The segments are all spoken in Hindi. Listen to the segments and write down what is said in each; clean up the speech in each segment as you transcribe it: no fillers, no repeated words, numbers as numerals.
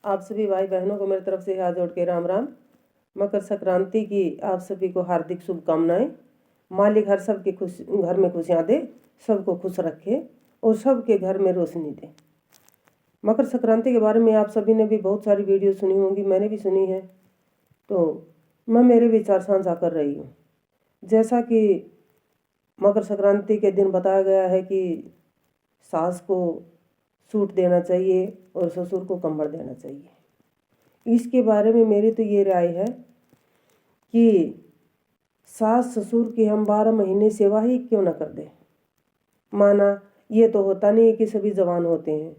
आप सभी भाई बहनों को मेरी तरफ से हाथ जोड़ के राम राम। मकर संक्रांति की आप सभी को हार्दिक शुभकामनाएं। मालिक हर सब के घर में खुशियाँ दे, सबको खुश रखे और सबके घर में रोशनी दे। मकर संक्रांति के बारे में आप सभी ने भी बहुत सारी वीडियो सुनी होंगी, मैंने भी सुनी है, तो मैं मेरे विचार साझा कर रही हूँ। जैसा कि मकर संक्रांति के दिन बताया गया है कि सास को सूट देना चाहिए और ससुर को कंबल देना चाहिए। इसके बारे में मेरी तो ये राय है कि सास ससुर की हम 12 महीने सेवा ही क्यों न कर दें। माना ये तो होता नहीं कि सभी जवान होते हैं,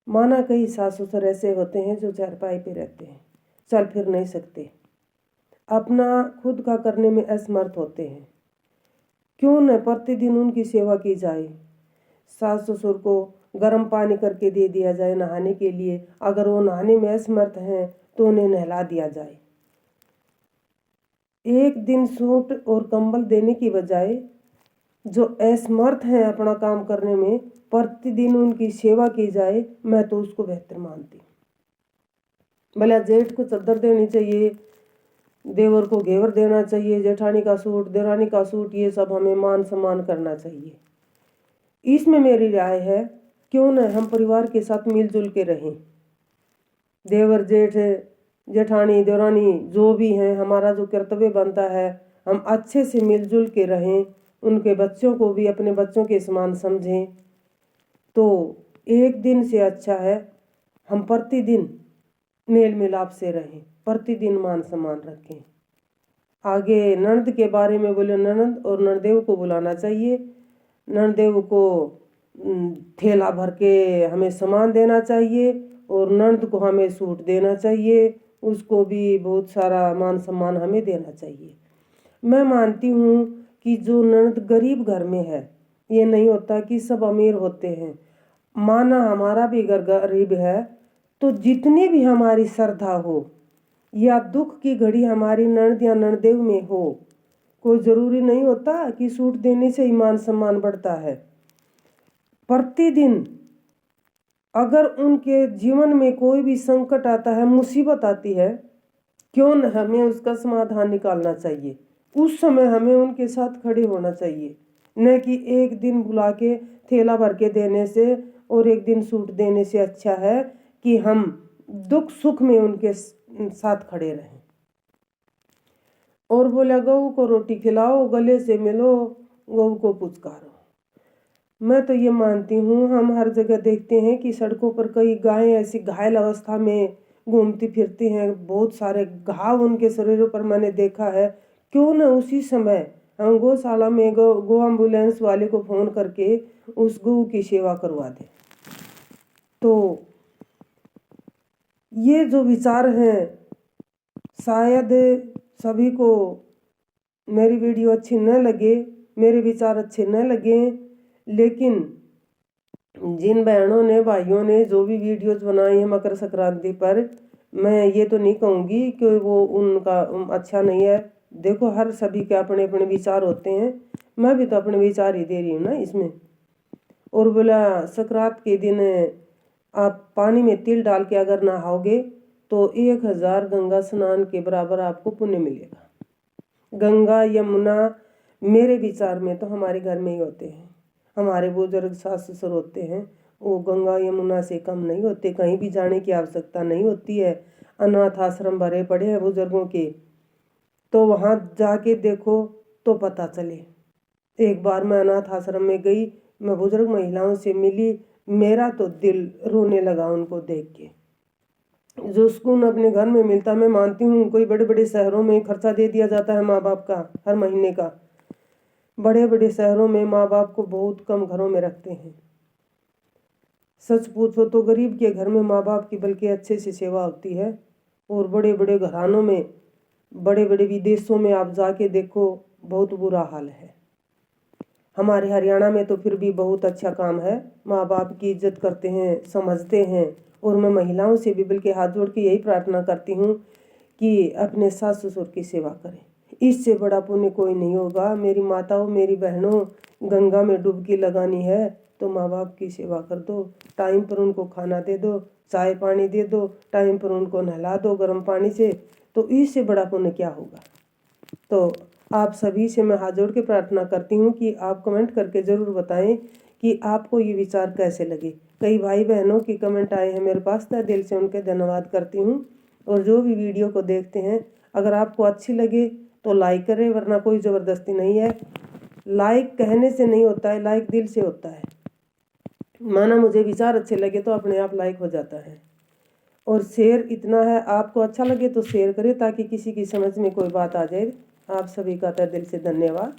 माना कई सास ससुर ऐसे होते हैं जो चारपाई पे रहते हैं, चल फिर नहीं सकते, अपना खुद का करने में असमर्थ होते हैं। क्यों न प्रतिदिन उनकी सेवा की जाए। सास ससुर को गर्म पानी करके दे दिया जाए नहाने के लिए, अगर वो नहाने में असमर्थ हैं तो उन्हें नहला दिया जाए। एक दिन सूट और कंबल देने की बजाय जो असमर्थ हैं अपना काम करने में, प्रतिदिन उनकी सेवा की जाए, मैं तो उसको बेहतर मानती हूँ। भला जेठ को चादर देनी चाहिए, देवर को घेवर देना चाहिए, जेठानी का सूट, देरानी का सूट, ये सब हमें मान सम्मान करना चाहिए। इसमें मेरी राय है क्यों न हम परिवार के साथ मिलजुल के रहें। देवर जेठ जेठानी देवरानी जो भी हैं, हमारा जो कर्तव्य बनता है हम अच्छे से मिलजुल के रहें, उनके बच्चों को भी अपने बच्चों के समान समझें। तो एक दिन से अच्छा है हम प्रतिदिन मेल मिलाप से रहें, प्रतिदिन मान सम्मान रखें। आगे ननद के बारे में बोले, ननद और ननदेव को बुलाना चाहिए, ननदेव को थैला भर के हमें सामान देना चाहिए और ननद को हमें सूट देना चाहिए, उसको भी बहुत सारा मान सम्मान हमें देना चाहिए। मैं मानती हूँ कि जो ननद गरीब घर में है, ये नहीं होता कि सब अमीर होते हैं। माना हमारा भी घर गरीब है तो जितनी भी हमारी श्रद्धा हो या दुख की घड़ी हमारी ननद या ननदेव में हो, कोई ज़रूरी नहीं होता कि सूट देने से ही मान सम्मान बढ़ता है। प्रतिदिन अगर उनके जीवन में कोई भी संकट आता है, मुसीबत आती है, क्यों न हमें उसका समाधान निकालना चाहिए। उस समय हमें उनके साथ खड़े होना चाहिए, न कि एक दिन बुला के थैला भर के देने से और एक दिन सूट देने से अच्छा है कि हम दुख सुख में उनके साथ खड़े रहें। और बोला गऊ को रोटी खिलाओ, गले से मिलो, गऊ को पुचकारो। मैं तो ये मानती हूँ, हम हर जगह देखते हैं कि सड़कों पर कई गायें ऐसी घायल अवस्था में घूमती फिरती हैं, बहुत सारे घाव उनके शरीरों पर मैंने देखा है। क्यों न उसी समय हम गौशाला में गौ एम्बुलेंस वाले को फ़ोन करके उस गऊ की सेवा करवा दें। तो ये जो विचार हैं, शायद सभी को मेरी वीडियो अच्छी न लगे, मेरे विचार अच्छे न लगें, लेकिन जिन बहनों ने भाइयों ने जो भी वीडियोज बनाई हैं मकर संक्रांति पर, मैं ये तो नहीं कहूँगी कि वो उनका अच्छा नहीं है। देखो हर सभी के अपने अपने विचार होते हैं, मैं भी तो अपने विचार ही दे रही हूँ ना इसमें। और बोला संक्रांत के दिन आप पानी में तिल डाल के अगर नहाओगे तो 1000 गंगा स्नान के बराबर आपको पुण्य मिलेगा। गंगा यमुना मेरे विचार में तो हमारे घर में ही होते हैं, हमारे बुजुर्ग सास ससुर होते हैं, वो गंगा यमुना से कम नहीं होते, कहीं भी जाने की आवश्यकता नहीं होती है। अनाथ आश्रम भरे पड़े हैं बुजुर्गों के, तो वहाँ जाके देखो तो पता चले। एक बार मैं अनाथ आश्रम में गई, मैं बुजुर्ग महिलाओं से मिली, मेरा तो दिल रोने लगा उनको देख के। जो सुकून अपने घर में मिलता, मैं मानती हूँ कोई बड़े बड़े शहरों में खर्चा दे दिया जाता है माँ बाप का हर महीने का, बड़े बड़े शहरों में माँ बाप को बहुत कम घरों में रखते हैं। सच पूछो तो गरीब के घर में माँ बाप की बल्कि अच्छे से सेवा होती है। और बड़े बड़े घरानों में, बड़े बड़े विदेशों में आप जाके देखो, बहुत बुरा हाल है। हमारे हरियाणा में तो फिर भी बहुत अच्छा काम है, माँ बाप की इज्जत करते हैं, समझते हैं। और मैं महिलाओं से भी बल्कि हाथ जोड़ के यही प्रार्थना करती हूँ कि अपने सास ससुर की सेवा करें, इससे बड़ा पुण्य कोई नहीं होगा। मेरी माताओं, मेरी बहनों, गंगा में डुबकी लगानी है तो माँ बाप की सेवा कर दो, टाइम पर उनको खाना दे दो, चाय पानी दे दो, टाइम पर उनको नहला दो गर्म पानी से, तो इससे बड़ा पुण्य क्या होगा। तो आप सभी से मैं हाथ जोड़ के प्रार्थना करती हूँ कि आप कमेंट करके ज़रूर बताएं कि आपको ये विचार कैसे लगे। कई भाई बहनों के कमेंट आए हैं मेरे पास, तहे दिल से उनके धन्यवाद करती हूँ। और जो भी वीडियो को देखते हैं, अगर आपको अच्छी लगे तो लाइक करें, वरना कोई ज़बरदस्ती नहीं है। लाइक कहने से नहीं होता है, लाइक दिल से होता है। माना मुझे विचार अच्छे लगे तो अपने आप लाइक हो जाता है। और शेयर इतना है, आपको अच्छा लगे तो शेयर करें ताकि किसी की समझ में कोई बात आ जाए। आप सभी का तहे दिल से धन्यवाद।